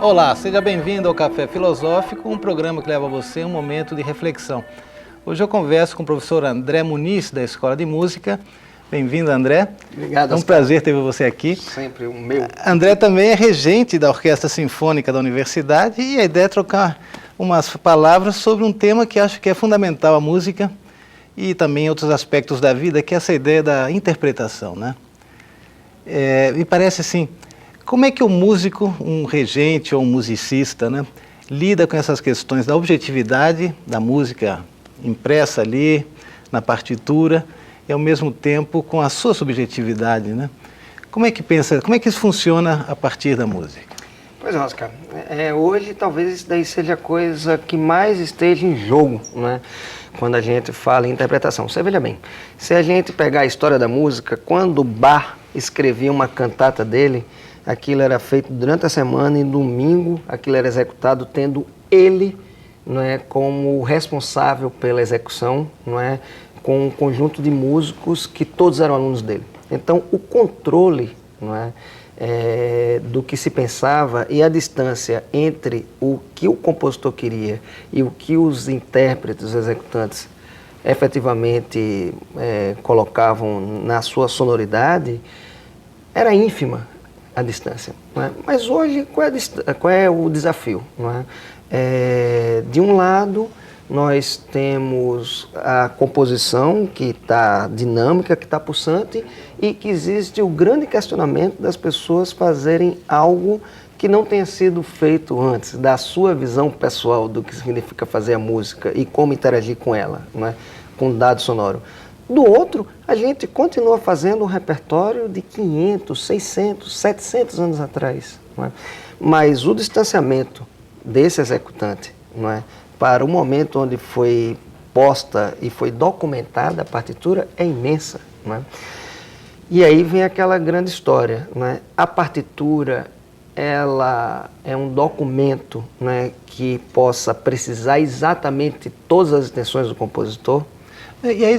Olá, seja bem-vindo ao Café Filosófico, um programa que leva a você um momento de reflexão. Hoje eu converso com o professor André Muniz, da Escola de Música. Bem-vindo, André. Obrigado. É um prazer ter você aqui. Sempre o meu. André também é regente da Orquestra Sinfônica da Universidade e a ideia é trocar umas palavras sobre um tema que acho que é fundamental à música e também outros aspectos da vida, que é essa ideia da interpretação, né? Me parece assim, como é que o músico, um regente ou um musicista, né, lida com essas questões da objetividade da música impressa ali na partitura e ao mesmo tempo com a sua subjetividade, né? Como é que pensa, como é que isso funciona a partir da música? Pois é, Oscar, hoje talvez isso daí seja a coisa que mais esteja em jogo, né? Quando a gente fala em interpretação. Você veja bem, se a gente pegar a história da música, quando Bach escrevia uma cantata dele, aquilo era feito durante a semana e domingo aquilo era executado tendo ele, não é, como responsável pela execução, não é, com um conjunto de músicos que todos eram alunos dele. Então o controle, não é, do que se pensava e a distância entre o que o compositor queria e o que os intérpretes, os executantes, efetivamente colocavam na sua sonoridade, era ínfima a distância. Não é? Mas hoje, qual é o desafio? Não é? De um lado, nós temos a composição que está dinâmica, que está pulsante, e que existe o grande questionamento das pessoas fazerem algo que não tenha sido feito antes, da sua visão pessoal do que significa fazer a música e como interagir com ela, não é? Com dado sonoro. Do outro, a gente continua fazendo um repertório de 500, 600, 700 anos atrás, não é? Mas o distanciamento desse executante, não é, para o momento onde foi posta e foi documentada a partitura é imensa, não é? E aí vem aquela grande história, não é? A partitura, ela é um documento, não é, que possa precisar exatamente todas as intenções do compositor. E aí,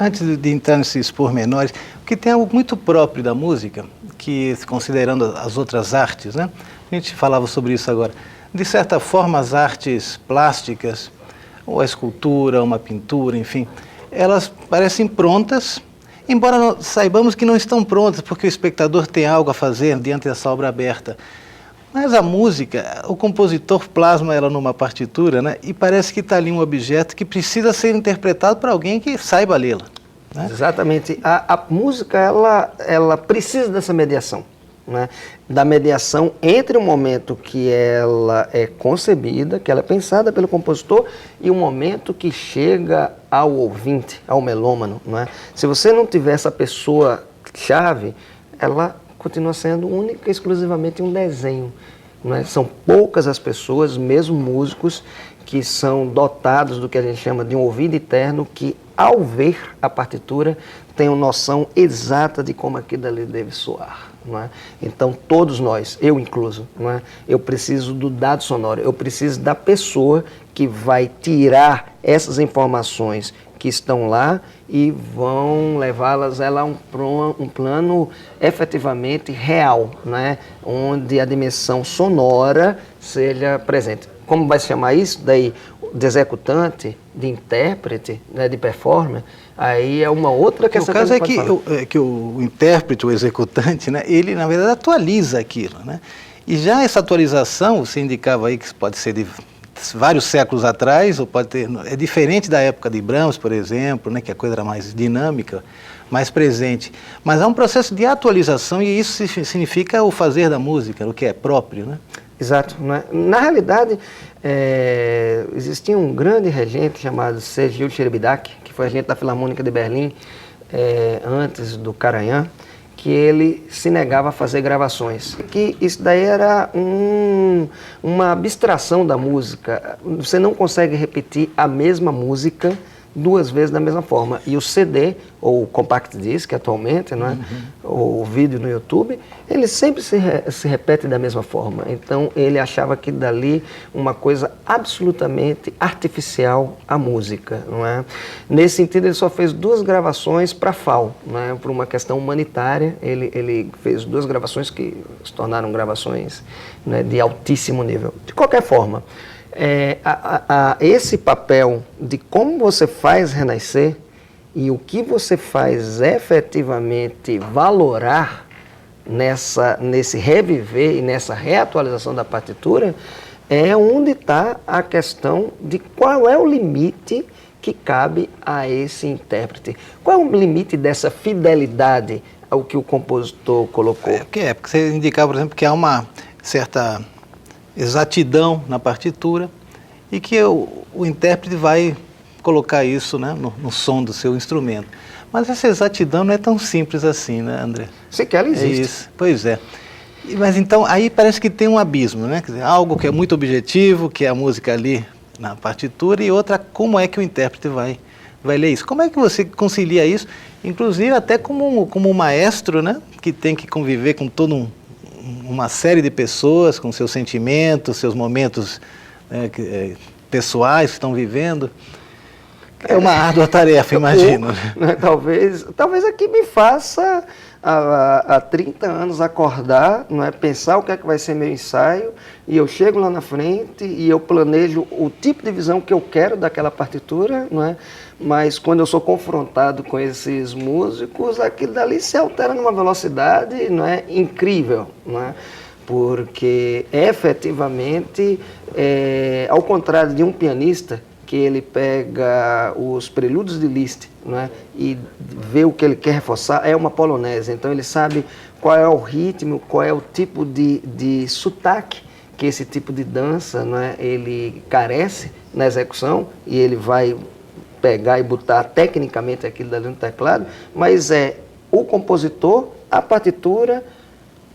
antes de entrar nesses pormenores, porque tem algo muito próprio da música, que, considerando as outras artes, né? A gente falava sobre isso agora. De certa forma, as artes plásticas, ou a escultura, uma pintura, enfim, elas parecem prontas, embora saibamos que não estão prontas, porque o espectador tem algo a fazer diante dessa obra aberta. Mas a música, o compositor plasma ela numa partitura, né? E parece que está ali um objeto que precisa ser interpretado por alguém que saiba lê-la, né? Exatamente. A música, ela precisa dessa mediação, né? Da mediação entre o momento que ela é concebida, que ela é pensada pelo compositor, e o momento que chega ao ouvinte, ao melômano, não é? Se você não tiver essa pessoa-chave, ela continua sendo única e exclusivamente um desenho, não é? São poucas as pessoas, mesmo músicos, que são dotados do que a gente chama de um ouvido interno, que ao ver a partitura tem uma noção exata de como aquilo ali deve soar, não é? Então todos nós, eu incluso, não é? Eu preciso do dado sonoro, eu preciso da pessoa que vai tirar essas informações que estão lá e vão levá-las a um plano efetivamente real, né? Onde a dimensão sonora seja presente. Como vai se chamar isso? Daí, de executante, de intérprete, né, de performer, aí é uma outra questão. O caso é que o intérprete, o executante, né, ele na verdade atualiza aquilo, né? E já essa atualização, você indicava aí que pode ser de vários séculos atrás, ou pode ter, é diferente da época de Brahms, por exemplo, né, que a coisa era mais dinâmica, mais presente. Mas há um processo de atualização e isso significa o fazer da música, o que é próprio, né? Exato. Né? Na realidade, existia um grande regente chamado Sergiu Cheribidache, que foi regente da Filarmônica de Berlim, antes do Karajan, que ele se negava a fazer gravações. Que isso daí era uma abstração da música. Você não consegue repetir a mesma música duas vezes da mesma forma. E o CD, ou o Compact Disc atualmente, não é? O vídeo no YouTube, ele sempre se repete da mesma forma. Então ele achava que dali uma coisa absolutamente artificial a música, não é? Nesse sentido ele só fez 2 gravações para FAO, não é? Por uma questão humanitária. Ele fez 2 gravações que se tornaram gravações, né, de altíssimo nível. De qualquer forma, esse papel de como você faz renascer e o que você faz efetivamente valorar nesse reviver e nessa reatualização da partitura é onde está a questão de qual é o limite que cabe a esse intérprete. Qual é o limite dessa fidelidade ao que o compositor colocou? Porque você indicava, por exemplo, que há uma certa exatidão na partitura e que o intérprete vai colocar isso, né, no som do seu instrumento. Mas essa exatidão não é tão simples assim, né, André? Sequer ela existe. É isso, pois é. Mas então, aí parece que tem um abismo, né? Quer dizer, algo que é muito objetivo, que é a música ali na partitura, e outra, como é que o intérprete vai ler isso? Como é que você concilia isso, inclusive até como um maestro, né, que tem que conviver com toda uma série de pessoas, com seus sentimentos, seus momentos pessoais que estão vivendo? É uma árdua tarefa, imagino. Né? Talvez aqui me faça há 30 anos acordar, não é, pensar o que é que vai ser meu ensaio, e eu chego lá na frente e eu planejo o tipo de visão que eu quero daquela partitura, não é? Mas quando eu sou confrontado com esses músicos, aquilo dali se altera numa velocidade, não é, incrível, não é? Porque efetivamente, ao contrário de um pianista, que ele pega os prelúdios de Liszt, não é? E vê o que ele quer reforçar, é uma polonese. Então ele sabe qual é o ritmo, qual é o tipo de sotaque que esse tipo de dança, não é? Ele carece na execução, e ele vai pegar e botar tecnicamente aquilo dali no teclado, mas é o compositor, a partitura,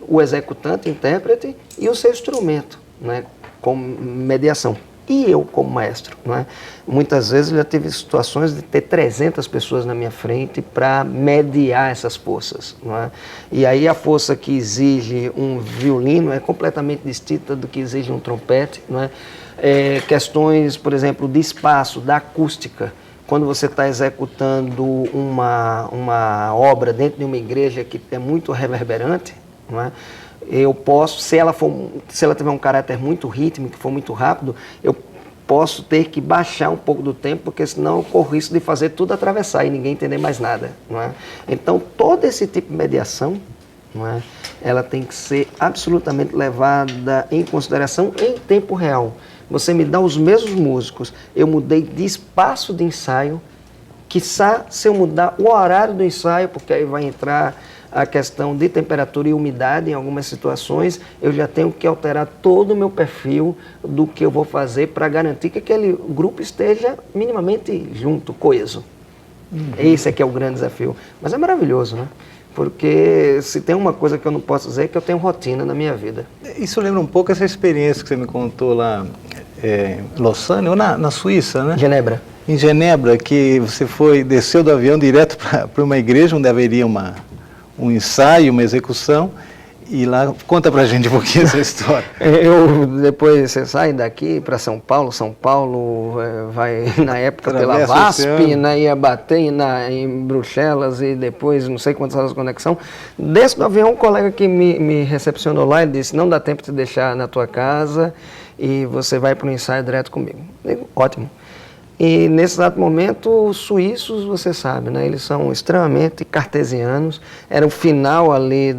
o executante, intérprete e o seu instrumento, não é? Como mediação. E eu como maestro, não é? Muitas vezes eu já tive situações de ter 300 pessoas na minha frente para mediar essas forças, não é? E aí a força que exige um violino é completamente distinta do que exige um trompete, não é? Questões, por exemplo, de espaço, da acústica. Quando você está executando uma obra dentro de uma igreja que é muito reverberante, não é? Eu posso, se ela tiver um caráter muito rítmico, que for muito rápido, eu posso ter que baixar um pouco do tempo, porque senão eu corro risco de fazer tudo atravessar e ninguém entender mais nada, não é? Então, todo esse tipo de mediação, não é? Ela tem que ser absolutamente levada em consideração em tempo real. Você me dá os mesmos músicos, eu mudei de espaço de ensaio, quiçá se eu mudar o horário do ensaio, porque aí vai entrar a questão de temperatura e umidade em algumas situações, eu já tenho que alterar todo o meu perfil do que eu vou fazer para garantir que aquele grupo esteja minimamente junto, coeso. Esse é que é o grande desafio. Mas é maravilhoso, né? Porque se tem uma coisa que eu não posso dizer é que eu tenho rotina na minha vida. Isso lembra um pouco essa experiência que você me contou lá em Lausanne, ou na Suíça, né? Genebra. Em Genebra, que você desceu do avião direto para uma igreja onde haveria um ensaio, uma execução, e lá, conta pra gente um pouquinho essa história. Depois você sai daqui para São Paulo vai na época pela VASP, né, ia bater em Bruxelas e depois não sei quantas horas de conexão. Desce do avião, um colega que me recepcionou lá, ele disse, não dá tempo de deixar na tua casa e você vai para o ensaio direto comigo. Eu digo, ótimo. E nesse exato momento, os suíços, você sabe, né, eles são extremamente cartesianos. Era o final ali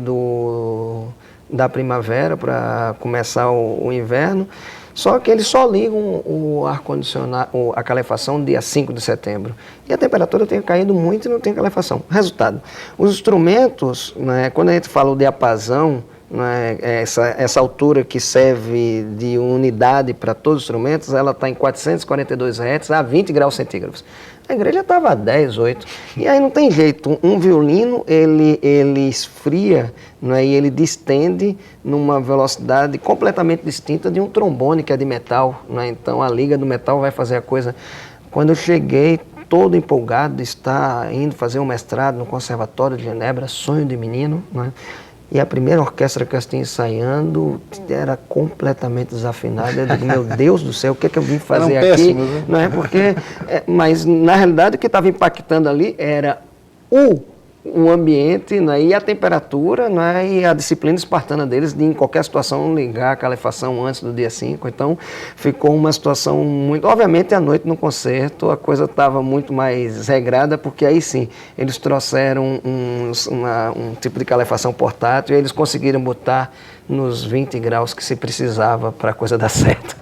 da primavera para começar o inverno, só que eles só ligam o ar-condicionado, a calefação dia 5 de setembro. E a temperatura tem caído muito e não tem calefação. Resultado, os instrumentos, né, quando a gente fala o diapasão, né, essa altura que serve de unidade para todos os instrumentos, ela está em 442 Hz a 20 graus centígrados. A igreja estava a 10, 8. E aí não tem jeito, um violino ele esfria, né, e ele distende numa velocidade completamente distinta de um trombone que é de metal, né, então a liga do metal vai fazer a coisa. Quando eu cheguei, todo empolgado de estar indo fazer um mestrado no Conservatório de Genebra, sonho de menino, né? E a primeira orquestra que eu tinha ensaiando era completamente desafinada. Eu digo, meu Deus do céu, o que é que eu vim fazer aqui? Péssimos, né? Não é porque, mas na realidade o que estava impactando ali era o ambiente, né, e a temperatura, né, e a disciplina espartana deles de em qualquer situação ligar a calefação antes do dia 5. Então ficou uma situação muito... Obviamente à noite no concerto a coisa estava muito mais regrada, porque aí sim eles trouxeram um tipo de calefação portátil e eles conseguiram botar nos 20 graus que se precisava para a coisa dar certo.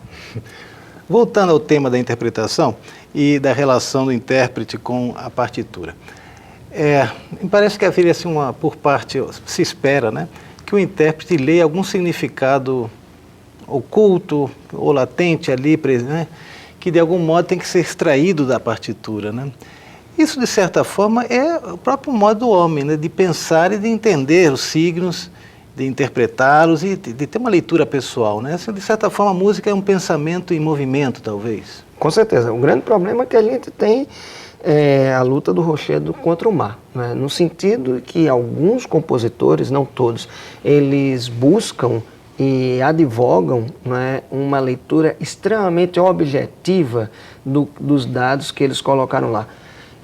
Voltando ao tema da interpretação e da relação do intérprete com a partitura. Me parece que haveria assim, por parte, se espera, né, que o intérprete leia algum significado oculto ou latente ali, né, que de algum modo tem que ser extraído da partitura, né? Isso, de certa forma, é o próprio modo do homem, né, de pensar e de entender os signos, de interpretá-los e de ter uma leitura pessoal, né? Assim, de certa forma, a música é um pensamento em movimento, talvez. Com certeza. O grande problema é que a gente tem a luta do rochedo contra o mar, né? No sentido que alguns compositores, não todos, eles buscam e advogam, né, uma leitura extremamente objetiva dos dados que eles colocaram lá.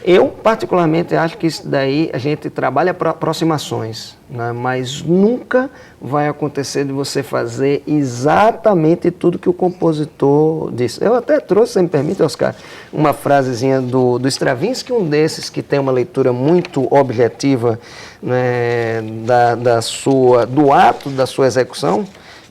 Eu, particularmente, acho que isso daí a gente trabalha para aproximações, né, mas nunca vai acontecer de você fazer exatamente tudo que o compositor disse. Eu até trouxe, se me permite, Oscar, uma frasezinha do Stravinsky, um desses que tem uma leitura muito objetiva, né, do ato da sua execução.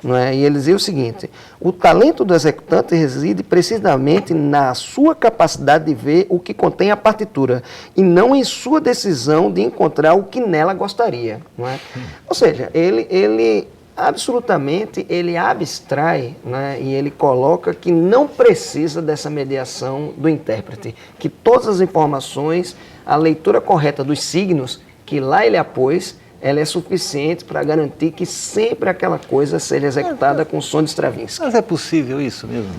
Não é? E ele dizia o seguinte: o talento do executante reside precisamente na sua capacidade de ver o que contém a partitura e não em sua decisão de encontrar o que nela gostaria. Não é? Ou seja, ele absolutamente ele abstrai, né, e ele coloca que não precisa dessa mediação do intérprete, que todas as informações, a leitura correta dos signos que lá ele apôs, ela é suficiente para garantir que sempre aquela coisa seja executada com o som de Stravinsky. Mas é possível isso mesmo?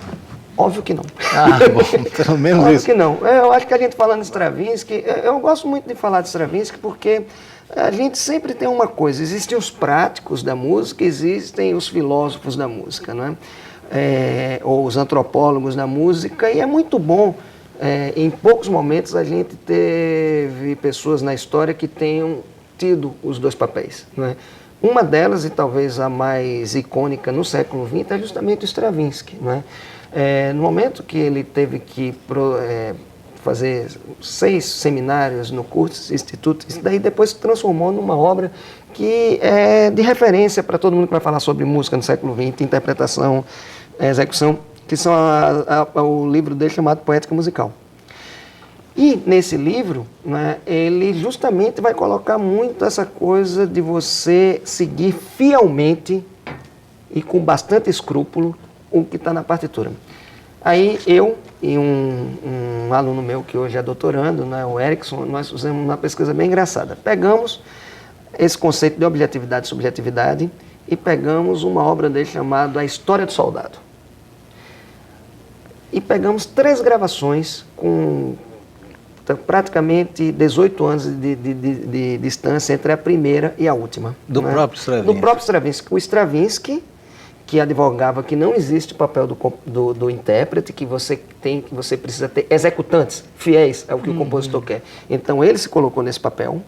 Óbvio que não. Bom, pelo menos Óbvio isso. que não. Eu acho que a gente falando de Stravinsky, eu gosto muito de falar de Stravinsky porque a gente sempre tem uma coisa, existem os práticos da música, existem os filósofos da música, não é? Ou os antropólogos da música, e é muito bom, em poucos momentos a gente teve pessoas na história que tenham tido os dois papéis, não é? Uma delas, e talvez a mais icônica no século XX, é justamente o Stravinsky, não é? No momento que ele teve que fazer 6 seminários no Curtis Institute, isso daí depois se transformou numa obra que é de referência para todo mundo que vai falar sobre música no século XX, interpretação, execução, que são o livro dele chamado Poética Musical. E nesse livro, né, ele justamente vai colocar muito essa coisa de você seguir fielmente e com bastante escrúpulo o que está na partitura. Aí eu e um aluno meu que hoje é doutorando, né, o Erickson, nós fizemos uma pesquisa bem engraçada. Pegamos esse conceito de objetividade e subjetividade e pegamos uma obra dele chamada A História do Soldado. E pegamos 3 gravações com praticamente 18 anos de distância entre a primeira e a última. Do próprio Stravinsky. Do próprio Stravinsky. O Stravinsky, que advogava que não existe o papel do intérprete, que você precisa ter executantes fiéis ao que o compositor quer. Então ele se colocou nesse papel,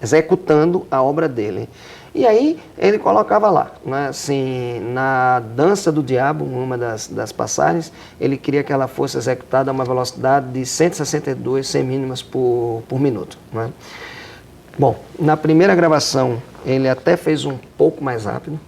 executando a obra dele. E aí ele colocava lá, né, assim, na Dança do Diabo, uma das passagens, ele queria que ela fosse executada a uma velocidade de 162 semínimas por minuto. Né? Bom, na primeira gravação ele até fez um pouco mais rápido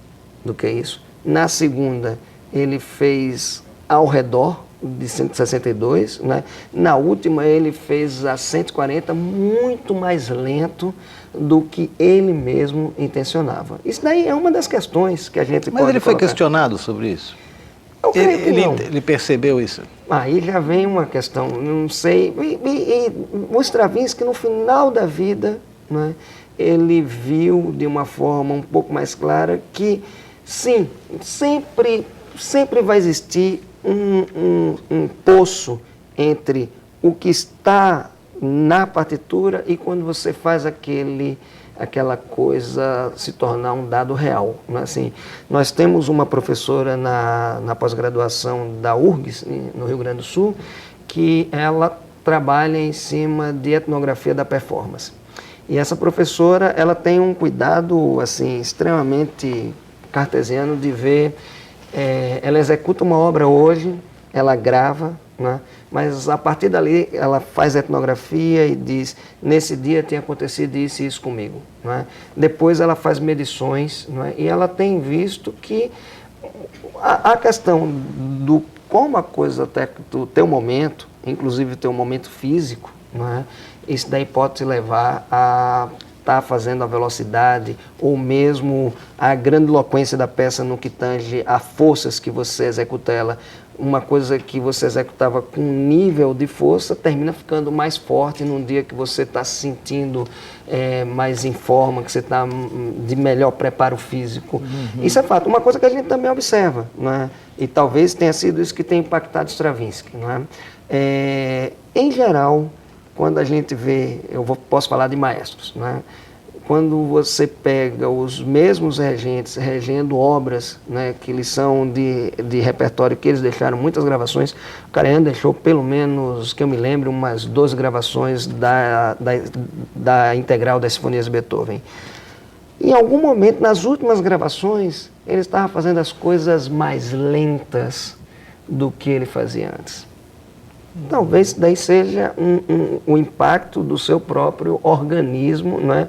do que isso. Na segunda ele fez ao redor de 162, né? Na última ele fez a 140, muito mais lento do que ele mesmo intencionava. Isso daí é uma das questões que a gente pode Mas ele foi colocar. questionado sobre isso? Eu creio que não. Ele percebeu isso? Aí já vem uma questão, não sei. E o Stravinsky, no final da vida, né, ele viu de uma forma um pouco mais clara que, sim, sempre vai existir um poço entre o que está na partitura e quando você faz aquela coisa se tornar um dado real. Né? Assim, nós temos uma professora na pós-graduação da URGS, no Rio Grande do Sul, que ela trabalha em cima de etnografia da performance. E essa professora, ela tem um cuidado assim, extremamente cartesiano de ver, ela executa uma obra hoje, ela grava, né? Mas a partir dali ela faz etnografia e diz, nesse dia tem acontecido isso e isso comigo. Né? Depois ela faz medições, né? E ela tem visto que a questão do como a coisa até do teu momento, inclusive o teu momento físico, né? Isso daí pode te levar a estar fazendo a velocidade ou mesmo a grandiloquência da peça no que tange a forças que você executa ela. Uma coisa que você executava com nível de força termina ficando mais forte num dia que você está se sentindo mais em forma, que você está de melhor preparo físico. Isso é fato. Uma coisa que a gente também observa, né? E talvez tenha sido isso que tenha impactado Stravinsky. Né? Em geral, quando a gente vê, posso falar de maestros, né? Quando você pega os mesmos regentes regendo obras, né, que eles são de repertório, que eles deixaram muitas gravações, o Karajan deixou pelo menos, que eu me lembro, umas 12 gravações da integral das Sinfonias de Beethoven. Em algum momento, nas últimas gravações, ele estava fazendo as coisas mais lentas do que ele fazia antes. Talvez daí seja o impacto do seu próprio organismo, né,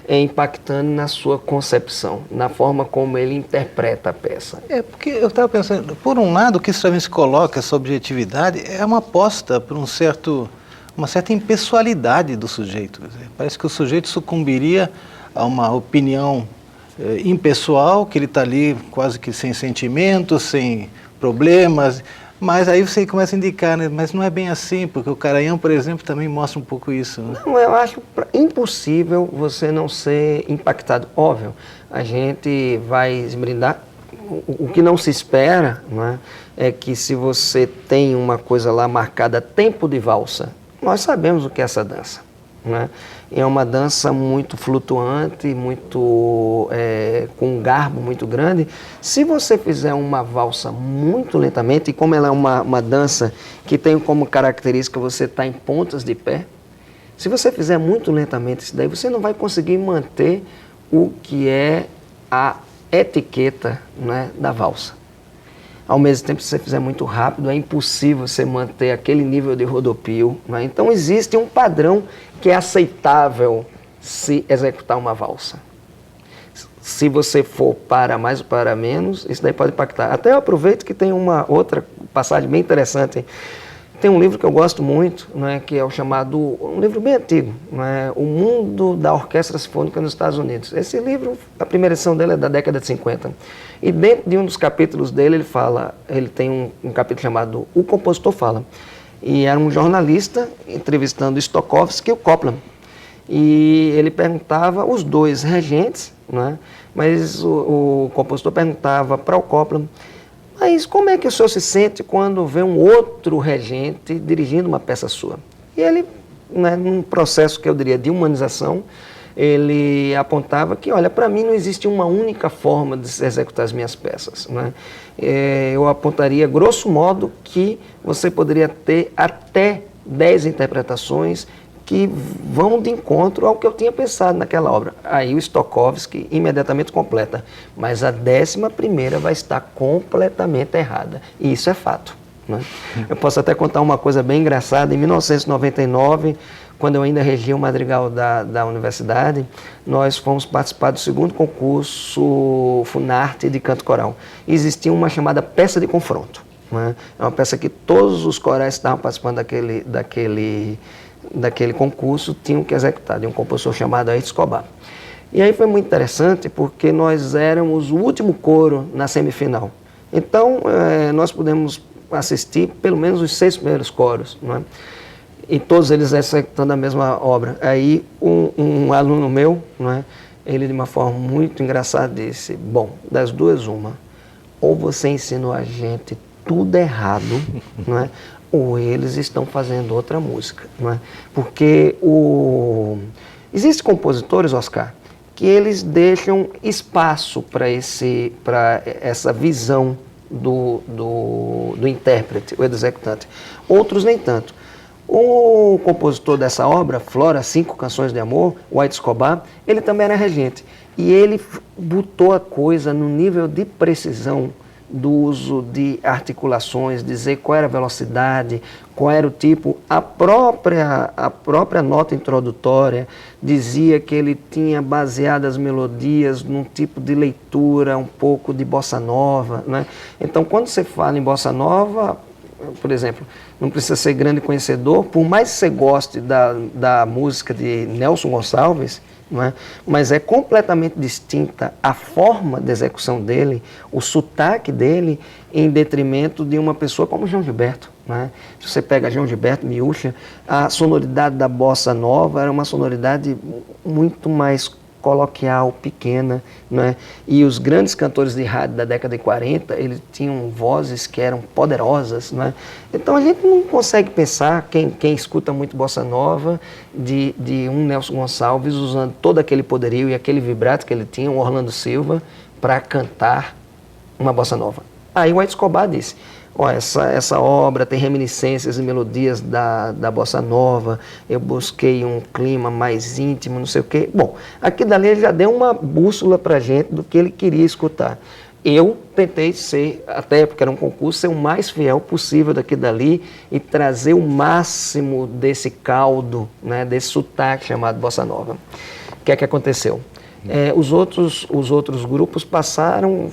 impactando na sua concepção, na forma como ele interpreta a peça. Porque eu estava pensando, por um lado, o que Stravinsky coloca, essa objetividade, é uma aposta por uma certa impessoalidade do sujeito. Quer dizer, parece que o sujeito sucumbiria a uma opinião impessoal, que ele está ali quase que sem sentimentos, sem problemas. Mas aí você começa a indicar, né? Mas não é bem assim, porque o Karajan, por exemplo, também mostra um pouco isso. Né? Não, eu acho impossível você não ser impactado. Óbvio, a gente vai esbrindar. O que não se espera, né, é que se você tem uma coisa lá marcada tempo de valsa, nós sabemos o que é essa dança. Né? É uma dança muito flutuante, muito com um garbo muito grande. Se você fizer uma valsa muito lentamente, e como ela é uma dança que tem como característica você estar em pontas de pé, se você fizer muito lentamente isso daí, você não vai conseguir manter o que é a etiqueta, né, da valsa. Ao mesmo tempo, se você fizer muito rápido, é impossível você manter aquele nível de rodopio. Né? Então, existe um padrão que é aceitável se executar uma valsa. Se você for para mais ou para menos, isso daí pode impactar. Até eu aproveito que tem uma outra passagem bem interessante. Tem um livro que eu gosto muito, né, que é o chamado, um livro bem antigo, né, O Mundo da Orquestra Sinfônica nos Estados Unidos. Esse livro, a primeira edição dele é da década de 50. E dentro de um dos capítulos dele, ele tem um capítulo chamado O Compositor Fala. E era um jornalista entrevistando Stokowski e o Copland. E ele perguntava, os dois regentes, né, mas o compositor perguntava para o Copland, mas como é que o senhor se sente quando vê um outro regente dirigindo uma peça sua? E ele, né, num processo que eu diria de humanização, ele apontava que, olha, para mim não existe uma única forma de executar as minhas peças. Né? Eu apontaria, grosso modo, que você poderia ter até 10 interpretações que vão de encontro ao que eu tinha pensado naquela obra. Aí o Stokowski imediatamente completa, mas a 11ª vai estar completamente errada. E isso é fato. Né? Eu posso até contar uma coisa bem engraçada. Em 1999, quando eu ainda regia o madrigal da universidade, nós fomos participar do 2º concurso Funarte de canto coral. Existia uma chamada peça de confronto. Né? É uma peça que todos os corais que estavam participando daquele concurso tinham que executar, de um compositor chamado Ayrton Escobar. E aí foi muito interessante porque nós éramos o último coro na semifinal. Então, nós pudemos assistir pelo menos os 6 primeiros coros, não é? E todos eles executando a mesma obra. Aí um aluno meu, não é? Ele de uma forma muito engraçada disse, bom, das duas uma, ou você ensinou a gente tudo errado, não é? ou eles estão fazendo outra música, não é? Porque existem compositores, Oscar, que eles deixam espaço para essa visão do intérprete, o executante. Outros nem tanto. O compositor dessa obra, Flora, 5 Canções de Amor, White Escobar, ele também era regente. E ele botou a coisa no nível de precisão do uso de articulações, dizer qual era a velocidade, qual era o tipo. A própria nota introdutória dizia que ele tinha baseado as melodias num tipo de leitura um pouco de bossa nova, né? Então, quando você fala em bossa nova, por exemplo, não precisa ser grande conhecedor, por mais que você goste da música de Nelson Gonçalves, não é? Mas é completamente distinta a forma de execução dele, o sotaque dele, em detrimento de uma pessoa como João Gilberto. Não é? Se você pega João Gilberto, Miúcha, a sonoridade da bossa nova era uma sonoridade muito mais coloquial, pequena, não é? E os grandes cantores de rádio da década de 40, eles tinham vozes que eram poderosas, não é? Então a gente não consegue pensar, quem escuta muito bossa nova, de um Nelson Gonçalves usando todo aquele poderio e aquele vibrato que ele tinha, um Orlando Silva, para cantar uma bossa nova. Aí o White Escobar disse: ó, essa obra tem reminiscências e melodias da bossa nova, eu busquei um clima mais íntimo, não sei o quê. Bom, aqui dali ele já deu uma bússola para a gente do que ele queria escutar. Eu tentei ser, até porque era um concurso, ser o mais fiel possível daqui dali e trazer o máximo desse caldo, né, desse sotaque chamado bossa nova. O que é que aconteceu? Os outros grupos passaram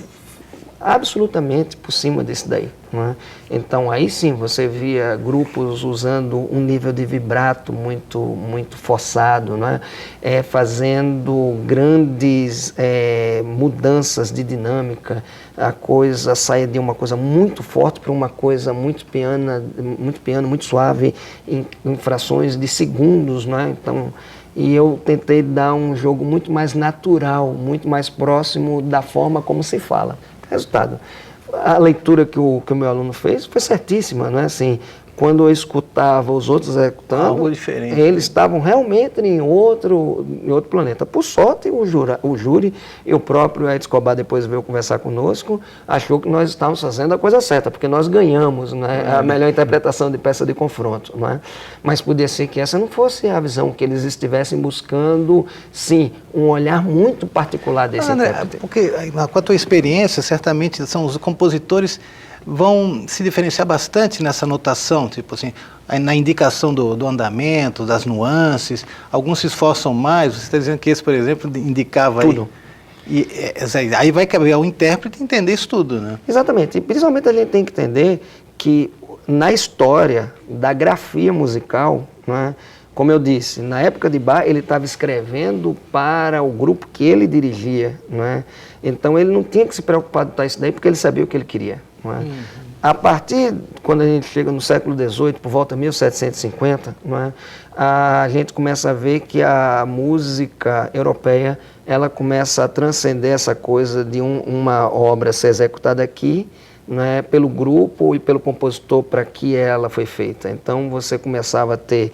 absolutamente por cima desse daí, não é? Então aí sim você via grupos usando um nível de vibrato muito forçado, não é? Fazendo grandes mudanças de dinâmica, a coisa saía de uma coisa muito forte para uma coisa muito piano, muito suave, em frações de segundos, não é? Então, e eu tentei dar um jogo muito mais natural, muito mais próximo da forma como se fala. Resultado, a leitura que o meu aluno fez foi certíssima, não é assim? Quando eu escutava os outros executando, algo diferente, eles estavam realmente em outro planeta. Por sorte, o júri e o próprio White Escobar depois veio conversar conosco, achou que nós estávamos fazendo a coisa certa, porque nós ganhamos, né, a melhor interpretação de peça de confronto. Não é? Mas podia ser que essa não fosse a visão, que eles estivessem buscando, sim, um olhar muito particular desse intérprete. Porque com a tua experiência, certamente são os compositores vão se diferenciar bastante nessa notação, tipo assim, na indicação do andamento, das nuances. Alguns se esforçam mais. Você está dizendo que esse, por exemplo, indicava tudo. Aí vai caber ao intérprete entender isso tudo, né? Exatamente. E principalmente a gente tem que entender que na história da grafia musical, né, como eu disse, na época de Bach ele estava escrevendo para o grupo que ele dirigia, né? Então ele não tinha que se preocupar de estar isso daí porque ele sabia o que ele queria. Não é? A partir, quando a gente chega no século XVIII, por volta de 1750, não é? A gente começa a ver que a música europeia ela começa a transcender essa coisa de uma obra ser executada aqui, não é, pelo grupo e pelo compositor para que ela foi feita. Então você começava a ter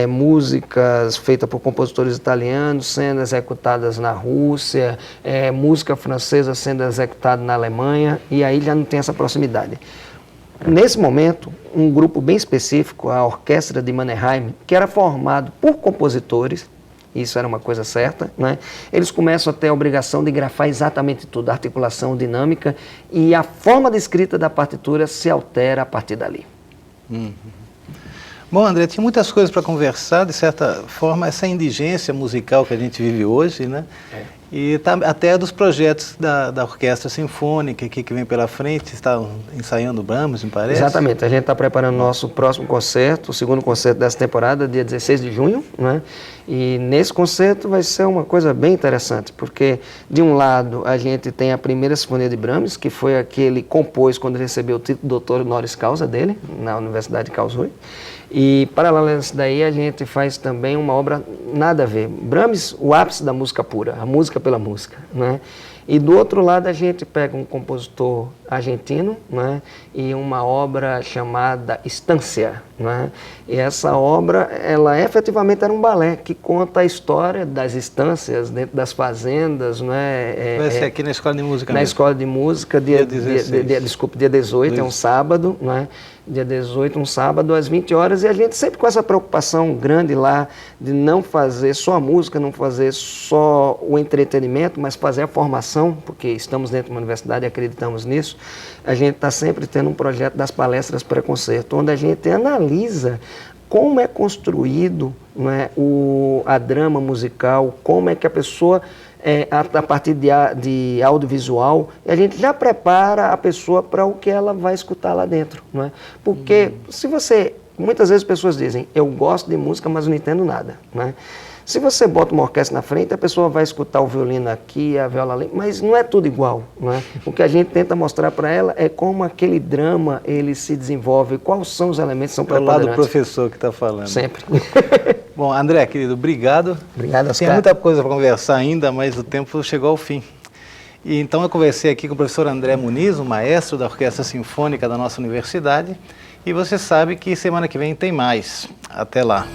músicas feitas por compositores italianos sendo executadas na Rússia, música francesa sendo executada na Alemanha, e aí já não tem essa proximidade. Nesse momento, um grupo bem específico, a Orquestra de Mannheim, que era formado por compositores, isso era uma coisa certa, né? Eles começam a ter a obrigação de grafar exatamente tudo, a articulação, dinâmica, e a forma de escrita da partitura se altera a partir dali. Bom, André, tinha muitas coisas para conversar, de certa forma, essa indigência musical que a gente vive hoje, né? E tá, até dos projetos da Orquestra Sinfônica que vem pela frente, está ensaiando Brahms, me parece? Exatamente, a gente está preparando o nosso próximo concerto, o segundo concerto dessa temporada, dia 16 de junho, né? E nesse concerto vai ser uma coisa bem interessante, porque de um lado a gente tem a primeira sinfonia de Brahms, que foi a que ele compôs quando ele recebeu o título de doutor honoris causa dele, na Universidade de Karlsruhe. E, paralelo a isso daí, a gente faz também uma obra nada a ver. Brahms, o ápice da música pura, a música pela música, né? E do outro lado a gente pega um compositor argentino, né, e uma obra chamada Estância, né, e essa obra, ela efetivamente era um balé que conta a história das estâncias dentro das fazendas, né. Vai ser aqui na Escola de Música na mesmo. Escola de Música, dia 18, é um sábado, né? Dia 18, um sábado, às 20 horas, e a gente sempre com essa preocupação grande lá de não fazer só a música, não fazer só o entretenimento, mas fazer a formação, porque estamos dentro de uma universidade e acreditamos nisso. A gente está sempre tendo um projeto das palestras pré-concerto, onde a gente analisa como é construído, né, a drama musical, como é que a pessoa, a partir de audiovisual, a gente já prepara a pessoa para o que ela vai escutar lá dentro. Não é? Porque se você, muitas vezes as pessoas dizem, eu gosto de música, mas não entendo nada. Não é? Se você bota uma orquestra na frente, a pessoa vai escutar o violino aqui, a viola ali, mas não é tudo igual. Não é? O que a gente tenta mostrar para ela é como aquele drama ele se desenvolve, quais são os elementos que são preponderantes. É o lado do professor que está falando. Sempre. Bom, André, querido, obrigado. Obrigado, Oscar. Tem muita coisa para conversar ainda, mas o tempo chegou ao fim. E então eu conversei aqui com o professor André Muniz, o maestro da Orquestra Sinfônica da nossa universidade, e você sabe que semana que vem tem mais. Até lá.